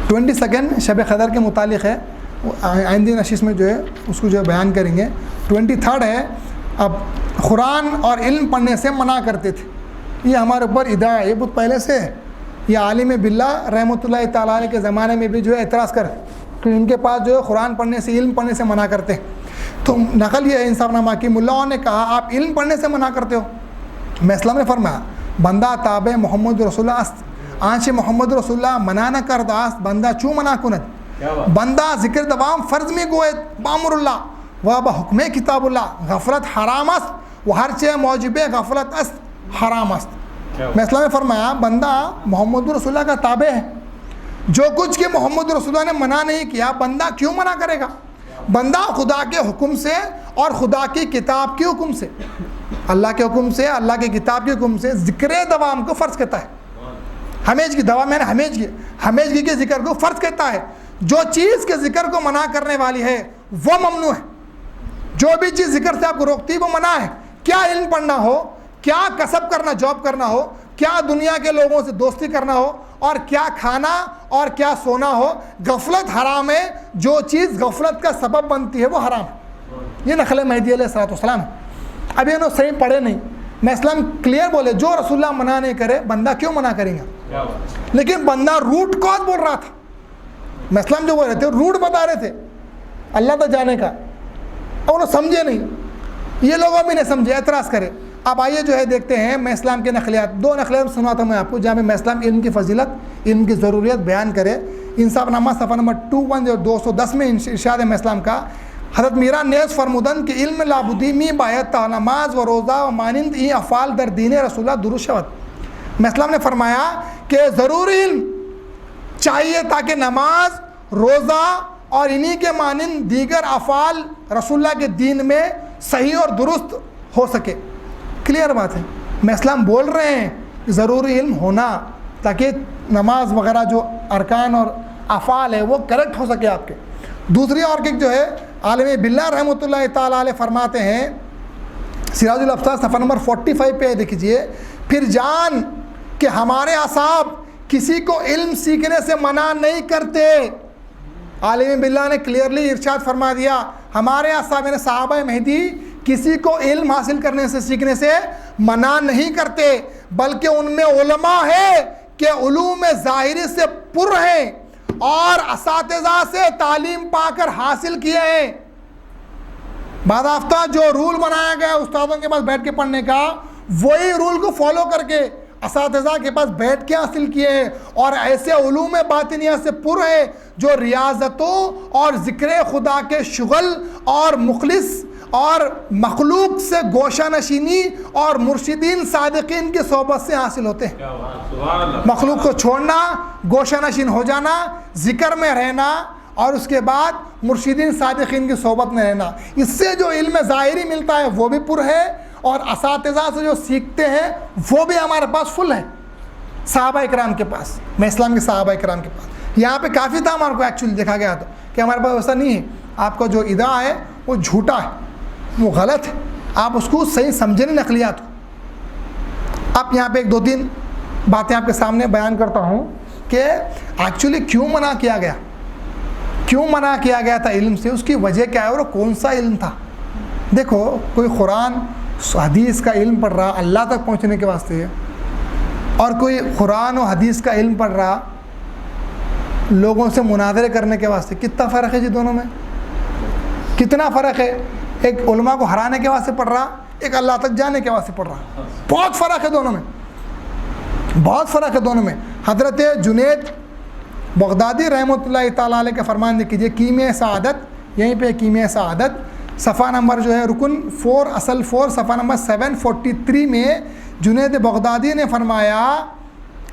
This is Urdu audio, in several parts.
22 شب قدر کے متعلق ہے، آئندہ نشست میں جو ہے اس کو جو ہے بیان کریں گے۔ 23 ہے، اب قرآن اور علم پڑھنے سے منع کرتے تھے، یہ ہمارے اوپر ادعا ہے، یہ بہت پہلے سے ہے۔ یہ عالم باللہ رحمۃ اللہ تعالیٰ علیہ کے زمانے میں بھی جو ہے اعتراض کر کہ ان کے پاس جو ہے قرآن پڑھنے سے علم پڑھنے سے منع کرتے ہیں۔ تو نقل یہ ہے انصاف نامہ کی، ملاؤں نے کہا آپ علم پڑھنے سے منع کرتے ہو؟ میں اسلام نے فرمایا بندہ تابع محمد رسول اللہ است آنچ محمد رسول اللہ منع نہ کرد است بندہ چوں منع کند، بندہ ذکر دوام فرض میں گوید بامر اللہ و بحکم کتاب اللہ غفلت حرام است و ہر چیز موجب غفلت است حرام است۔ میں اسلام نے فرمایا بندہ محمد رسول اللہ کا تابع ہے، جو کچھ کہ محمد رسول اللہ نے منع نہیں کیا بندہ کیوں منع کرے گا؟ بندہ خدا کے حکم سے اور خدا کی کتاب کے حکم سے، اللہ کے حکم سے، اللہ کی کتاب کے حکم سے ذکر دوام کو فرض کہتا ہے۔ ہمیشگی دوام میں نے ہمیشگی کے ذکر کو فرض کہتا ہے۔ جو چیز کے ذکر کو منع کرنے والی ہے وہ ممنوع ہے، جو بھی چیز ذکر سے آپ کو روکتی ہے وہ منع ہے۔ کیا علم پڑھنا ہو، کیا کسب کرنا، جاب کرنا ہو، کیا دنیا کے لوگوں سے دوستی کرنا ہو، اور کیا کھانا اور کیا سونا ہو، غفلت حرام ہے۔ جو چیز غفلت کا سبب بنتی ہے وہ حرام ہے۔ یہ نقل مہدی علیہ السلام ہے۔ ابھی انہوں نے صحیح پڑھے نہیں، میں اسلام کلیئر بولے جو رسول اللہ منع نہیں کرے بندہ کیوں منع کریں گا؟ لیکن بندہ روٹ کاز بول رہا تھا، میں اسلام جو بول رہے تھے روٹ بتا رہے تھے اللہ تو جانے کا، اور انہوں سمجھے نہیں، یہ لوگوں بھی نہیں سمجھے، اعتراض کرے۔ اب آئیے جو ہے دیکھتے ہیں میں اسلام کے نقلیات، 2 نقلیات سناتا ہوں میں آپ کو جہاں میں اسلام علم کی فضیلت، علم کی ضروریت بیان کرے۔ انصاف نامہ صفحہ نمبر 210 میں ارشاد میں اسلام کا حضرت میرا نیز فرمودن کہ علم لابدی می باید تا نماز و روزہ و مانند ای افعال در دین رسول اللہ درست شود۔ میں اسلام نے فرمایا کہ ضروری علم چاہیے تاکہ نماز، روزہ اور انہی کے مانند دیگر افعال رسول اللہ کے دین میں صحیح اور درست ہو سکے۔ کلیئر بات ہے، میں اسلام بول رہے ہیں ضروری علم ہونا تاکہ نماز وغیرہ جو ارکان اور افعال ہے وہ کریکٹ ہو سکے آپ کے۔ دوسری اور ایک جو ہے عالم باللہ رحمۃ اللہ تعالیٰ علیہ فرماتے ہیں سراج الافطار صفحہ نمبر 45 پہ دیکھیے، پھر جان کہ ہمارے اصحاب کسی کو علم سیکھنے سے منع نہیں کرتے۔ عالم باللہ نے کلیئرلی ارشاد فرما دیا ہمارے اصحاب یعنی صحابہ مہدی کسی کو علم حاصل کرنے سے، سیکھنے سے منع نہیں کرتے، بلکہ ان میں علماء ہے کہ علوم ظاہری سے پر ہیں اور اساتذہ سے تعلیم پا کر حاصل کیے ہیں۔ بعد آفتہ جو رول بنایا گیا استادوں کے پاس بیٹھ کے پڑھنے کا، وہی رول کو فالو کر کے اساتذہ کے پاس بیٹھ کے حاصل کیے ہیں، اور ایسے علوم باطنیہ سے پر ہیں جو ریاضتوں اور ذکر خدا کے شغل اور مخلص اور مخلوق سے گوشہ نشینی اور مرشدین صادقین کی صحبت سے حاصل ہوتے ہیں۔ مخلوق کو چھوڑنا، گوشہ نشین ہو جانا، ذکر میں رہنا، اور اس کے بعد مرشدین صادقین کی صحبت میں رہنا، اس سے جو علم ظاہری ملتا ہے وہ بھی پر ہے، اور اساتذہ سے جو سیکھتے ہیں وہ بھی ہمارے پاس فل ہے صحابہ اکرام کے پاس، میں اسلام کے صحابہ اکرام کے پاس۔ یہاں پہ کافی تھا ہمارے کو ایکچولی دیکھا گیا تو کہ ہمارے پاس ایسا نہیں ہے، آپ کا جو ادعا ہے وہ جھوٹا ہے، وہ غلط ہے، آپ اس کو صحیح سمجھیں نہیں نقلیات کو۔ اب یہاں پہ 1-2-3 باتیں آپ کے سامنے بیان کرتا ہوں کہ ایکچولی کیوں منع کیا گیا، کیوں منع کیا گیا تھا علم سے، اس کی وجہ کیا ہے اور کون سا علم تھا۔ دیکھو کوئی قرآن حدیث کا علم پڑھ رہا اللہ تک پہنچنے کے واسطے ہے، اور کوئی قرآن و حدیث کا علم پڑھ رہا لوگوں سے مناظرے کرنے کے واسطے، کتنا فرق ہے جی دونوں میں، کتنا فرق ہے۔ ایک علماء کو ہرانے کے واسطے پڑھ رہا، ایک اللہ تک جانے کے واسطے پڑھ رہا، بہت فرق ہے دونوں میں، بہت فرق ہے دونوں میں۔ حضرت جنید بغدادی رحمۃ اللہ تعالیٰ علیہ کا فرمان دیکھیے، کیمیہ سعادت، یہیں پہ کیمیہ سعادت صفحہ نمبر جو ہے رکن 4 اصل 4 صفحہ نمبر 743 میں جنید بغدادی نے فرمایا،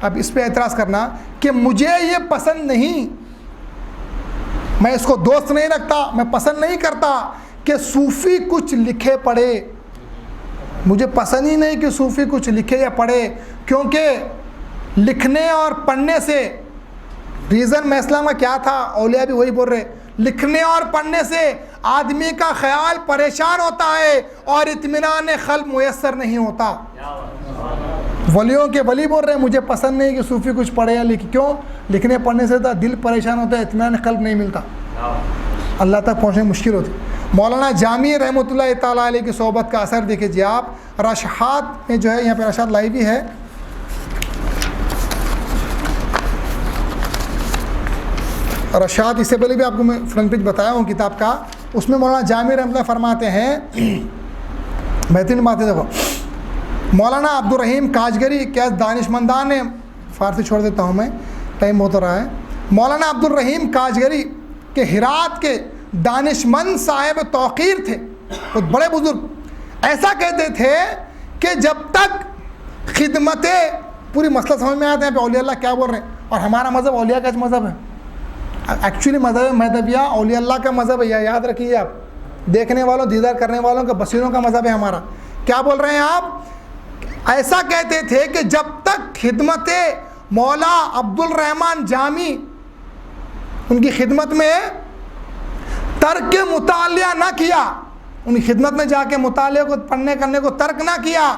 اب اس پہ اعتراض کرنا کہ مجھے یہ پسند نہیں، میں اس کو دوست نہیں رکھتا، میں پسند نہیں کرتا کہ صوفی کچھ لکھے پڑھے، مجھے پسند ہی نہیں کہ صوفی کچھ لکھے یا پڑھے، کیونکہ لکھنے اور پڑھنے سے، ریزن میں اسلام کا کیا تھا، اولیاء بھی وہی بول رہے، لکھنے اور پڑھنے سے آدمی کا خیال پریشان ہوتا ہے اور اطمینان قلب میسر نہیں ہوتا۔ ولیوں کے ولی بول رہے ہیں مجھے پسند نہیں کہ صوفی کچھ پڑھے یا لکھے. کیوں؟ لکھنے پڑھنے سے تو دل پریشان ہوتا ہے, اطمینان قلب نہیں ملتا, اللہ تک پہنچنے مشکل ہوتی. مولانا جامی رحمۃ اللہ تعالیٰ علیہ کی صحبت کا اثر دیکھ لیجیے آپ. رشحات میں جو ہے, یہاں پہ رشحات لائی بھی ہے, رشحات اس سے پہلے بھی آپ کو میں فرنٹ پیج بتایا ہوں کتاب کا. اس میں مولانا جامی رحمۃ اللہ فرماتے ہیں, بہترین بات ہے دیکھو, مولانا عبد الرحیم کاجگری کیا دانشمندان نے, فارسی چھوڑ دیتا ہوں میں, ٹائم بہت ہو رہا ہے. مولانا عبد الرحیم کاجگری کہ ہرات کے دانشمند صاحب توقیر تھے, بہت بڑے بزرگ, ایسا کہتے تھے کہ جب تک خدمت, پوری مسئلہ سمجھ میں آتے ہیں پہ اولیاء اللہ کیا بول رہے ہیں. اور ہمارا مذہب اولیاء کا مذہب ہے, ایکچولی مذہب مہدویہ اولیاء اللہ کا مذہب ہے, یاد رکھیے آپ, دیکھنے والوں دیدار کرنے والوں کا بصیروں کا مذہب ہے ہمارا. کیا بول رہے ہیں آپ؟ ایسا کہتے تھے کہ جب تک خدمت مولا عبد الرحمن جامی, ان کی خدمت میں ترک مطالعہ نہ کیا, ان کی خدمت میں جا کے مطالعے کو پڑھنے کرنے کو ترک نہ کیا,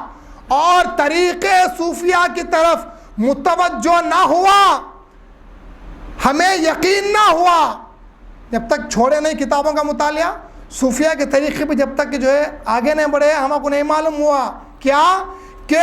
اور طریقے صوفیہ کی طرف متوجہ نہ ہوا, ہمیں یقین نہ ہوا, جب تک چھوڑے نہیں کتابوں کا مطالعہ, صوفیہ کے طریقے پہ جب تک کہ جو ہے آگے نہیں بڑھے, ہم کو نہیں معلوم ہوا کیا کہ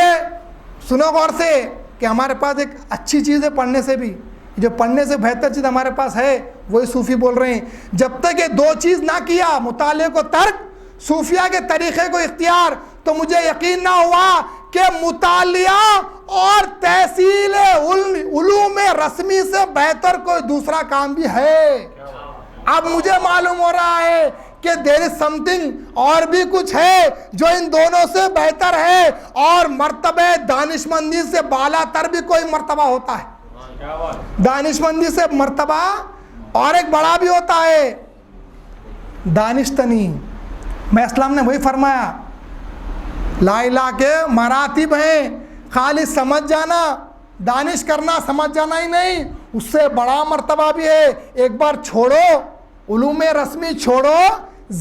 سنو غور سے کہ ہمارے پاس ایک اچھی چیز ہے پڑھنے سے بھی, جو پڑھنے سے بہتر چیز ہمارے پاس ہے وہی صوفی بول رہے ہیں. جب تک یہ دو چیز نہ کیا, مطالعے کو ترک, صوفیہ کے طریقے کو اختیار, تو مجھے یقین نہ ہوا کہ مطالعہ اور تحصیل علوم رسمی سے بہتر کوئی دوسرا کام بھی ہے. اب مجھے معلوم ہو رہا ہے کہ دیر از سم تھنگ, اور بھی کچھ ہے جو ان دونوں سے بہتر ہے, اور مرتبہ دانشمندی سے بالا تر بھی کوئی مرتبہ ہوتا ہے. دانشمندی سے مرتبہ اور ایک بڑا بھی ہوتا ہے, دانشتنی. میں اسلام نے وہی فرمایا, لا الہ کے مراتب ہیں, خالی سمجھ جانا, دانش کرنا, سمجھ جانا ہی نہیں, اس سے بڑا مرتبہ بھی ہے. ایک بار چھوڑو, علوم رسمی چھوڑو,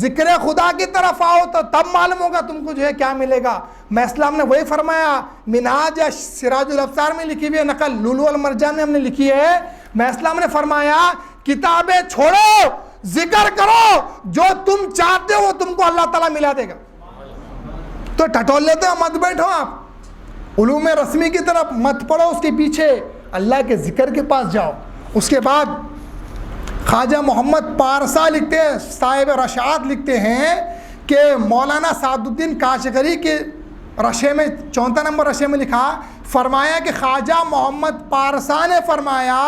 ذکر خدا کی طرف آؤ, تو تب معلوم ہوگا تم کو جو ہے کیا ملے گا. میں اسلام نے وہی فرمایا, منہاج یا سراج الابصار میں لکھی ہوئی ہے نقل, لولو المرجان میں ہم نے لکھی ہے. میں اسلام نے فرمایا کتابیں چھوڑو, ذکر کرو, جو تم چاہتے ہو تم کو اللہ تعالیٰ ملا دے گا. تو ٹٹول لیتے ہو, مت بیٹھو آپ, علوم رسمی کی طرف مت پڑھو, اس کے پیچھے اللہ کے ذکر کے پاس جاؤ. اس کے بعد خواجہ محمد پارسا لکھتے ہیں, صاحب رشعات لکھتے ہیں کہ مولانا سعد الدین کاشغری کے رشے میں 34 نمبر رشے میں لکھا, فرمایا کہ خواجہ محمد پارسا نے فرمایا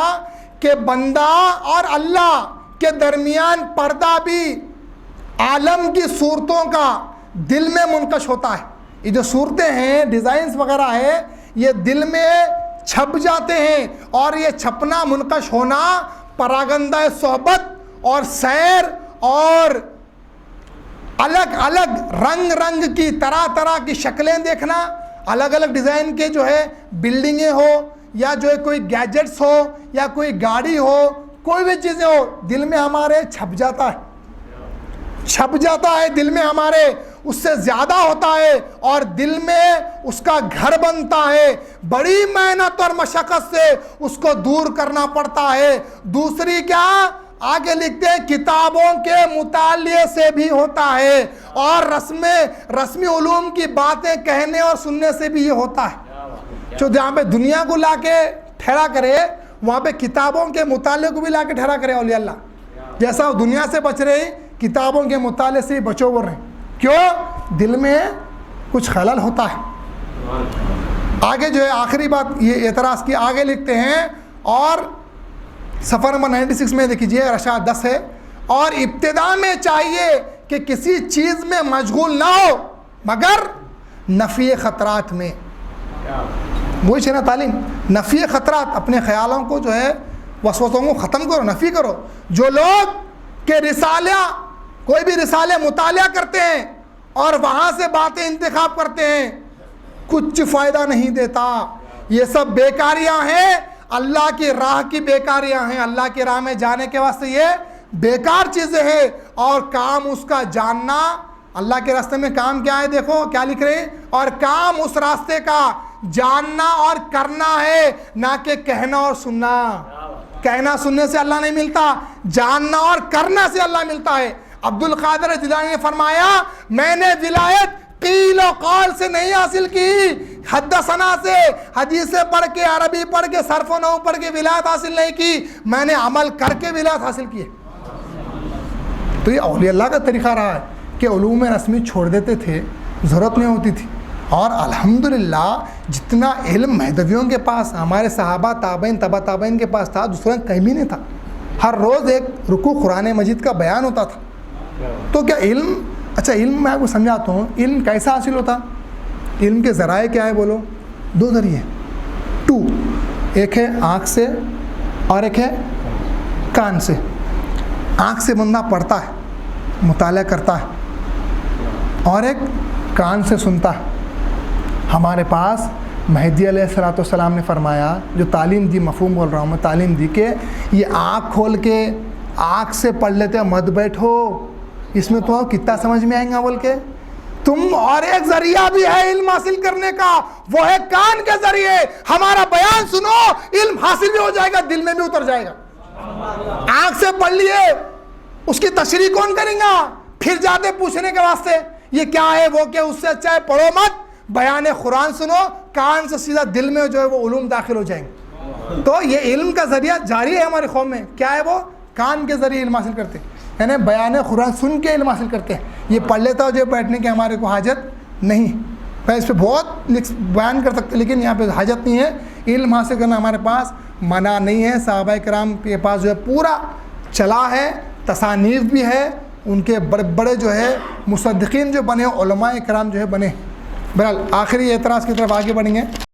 کہ بندہ اور اللہ کے درمیان پردہ بھی عالم کی صورتوں کا دل میں منقش ہوتا ہے. یہ جو صورتیں ہیں, ڈیزائنز وغیرہ ہے, یہ دل میں چھپ جاتے ہیں, اور یہ چھپنا, منقش ہونا, پراگندہ صحبت اور سیر اور الگ الگ رنگ رنگ کی طرح طرح کی شکلیں دیکھنا, الگ الگ ڈیزائن کے جو ہے بلڈنگیں ہو, یا جو ہے کوئی گیجٹس ہو, یا کوئی گاڑی ہو, کوئی بھی چیزیں ہو, دل میں ہمارے چھپ جاتا ہے, چھپ جاتا ہے دل میں ہمارے, اس سے زیادہ ہوتا ہے, اور دل میں اس کا گھر بنتا ہے. بڑی محنت اور مشقت سے اس کو دور کرنا پڑتا ہے. دوسری کیا, آگے لکھتے ہیں کتابوں کے مطالعے سے بھی ہوتا ہے, اور رسمی علوم کی باتیں کہنے اور سننے سے بھی یہ ہوتا ہے. جو جہاں پہ دنیا کو لا کے ٹھہرا کرے, وہاں پہ کتابوں کے مطالعے کو بھی لا کے ٹھہرا کرے اولیاء اللہ. جیسا وہ دنیا سے بچ رہے ہیں, کتابوں کے مطالعے سے بچو بول رہے ہیں. کیوں؟ دل میں کچھ خلل ہوتا ہے. آگے جو ہے آخری بات یہ اعتراض کی, آگے لکھتے ہیں, اور صفحہ نمبر 96 میں دیکھیے, رشاد 10 ہے, اور ابتدا میں چاہیے کہ کسی چیز میں مشغول نہ ہو مگر نفی خطرات میں. وہی ہے نا تعلیم, نفی خطرات, اپنے خیالوں کو جو ہے وسوسوں کو ختم کرو, نفی کرو. جو لوگ کہ رسالہ, کوئی بھی رسالے مطالعہ کرتے ہیں اور وہاں سے باتیں انتخاب کرتے ہیں, کچھ فائدہ نہیں دیتا. یہ سب بیکاریاں ہیں, اللہ کی راہ کی بیکاریاں ہیں. اللہ کی راہ میں جانے کے واسطے یہ بیکار چیزیں ہیں, اور کام اس کا جاننا. اللہ کے راستے میں کام کیا ہے, دیکھو کیا لکھ رہے ہیں, اور کام اس راستے کا جاننا اور کرنا ہے، نہ کہ کہنا اور سننا۔ کہنا سننے سے اللہ نہیں ملتا، جاننا اور کرنا سے اللہ ملتا ہے۔ عبد القادر جیلانی نے فرمایا میں نے ولایت قیل و قال سے نہیں حاصل کی، حدثنا سے، حدیثیں پڑھ کے، عربی پڑھ کے، صرف و نحو پڑھ کے ولایت حاصل نہیں کی، میں نے عمل کر کے ولایت حاصل کی ہے۔ تو یہ اولیاء اللہ کا طریقہ رہا ہے کہ علوم رسمی چھوڑ دیتے تھے، ضرورت نہیں ہوتی تھی، اور الحمدللہ جتنا علم مہدویوں کے پاس، ہمارے صحابہ تابعین تبع تابعین کے پاس تھا، دوسرا کہیں بھی نہیں تھا۔ ہر روز ایک رکوع قرآن مجید کا بیان ہوتا تھا۔ تو کیا علم، اچھا علم میں آپ کو سمجھاتا ہوں، علم کیسا حاصل ہوتا؟ علم کے ذرائع کیا ہے بولو؟ دو ذریعے، ایک ہے آنکھ سے اور ایک ہے کان سے۔ آنکھ سے بندہ پڑھتا ہے، مطالعہ کرتا ہے، اور ایک کان سے سنتا ہے۔ ہمارے پاس مہدی علیہ الصلوۃ والسلام نے فرمایا، جو تعلیم دی، مفہوم بول رہا ہوں میں، تعلیم دی کہ یہ آنکھ کھول کے آنکھ سے پڑھ لیتے، مت بیٹھو، اس میں تو کتنا سمجھ میں آئیں گا بول کے تم، اور ایک ذریعہ بھی ہے علم حاصل کرنے کا، وہ ہے کان کے ذریعے۔ ہمارا بیان سنو، علم حاصل بھی ہو جائے گا، دل میں بھی اتر جائے گا۔ آنکھ سے پڑھ لیے، اس کی تشریح کون کریں گا؟ پھر جاتے پوچھنے کے واسطے یہ کیا ہے وہ کیا، اس سے اچھا ہے پڑھو مت، بیان قرآن سنو، کان سے سیدھا دل میں جو ہے وہ علوم داخل ہو جائیں گے۔ تو یہ علم کا ذریعہ جاری ہے ہمارے قوم میں، کیا ہے وہ؟ کان کے ذریعے علم حاصل کرتے ہیں، یعنی بیان قرآن سن کے علم حاصل کرتے ہیں۔ یہ پڑھ لیتا ہو جو بیٹھنے کی ہمارے کو حاجت نہیں، میں اس پہ بہت بیان کر سکتے، لیکن یہاں پہ حاجت نہیں ہے۔ علم حاصل کرنا ہمارے پاس منع نہیں ہے، صحابہ کرام کے پاس جو ہے پورا چلا ہے، تصانیف بھی ہے، ان کے بڑے بڑے جو ہے مصدقین جو بنے، علماء کرام جو ہے بنے۔ بہرحال آخری اعتراض کی طرف آگے بڑھیں گے۔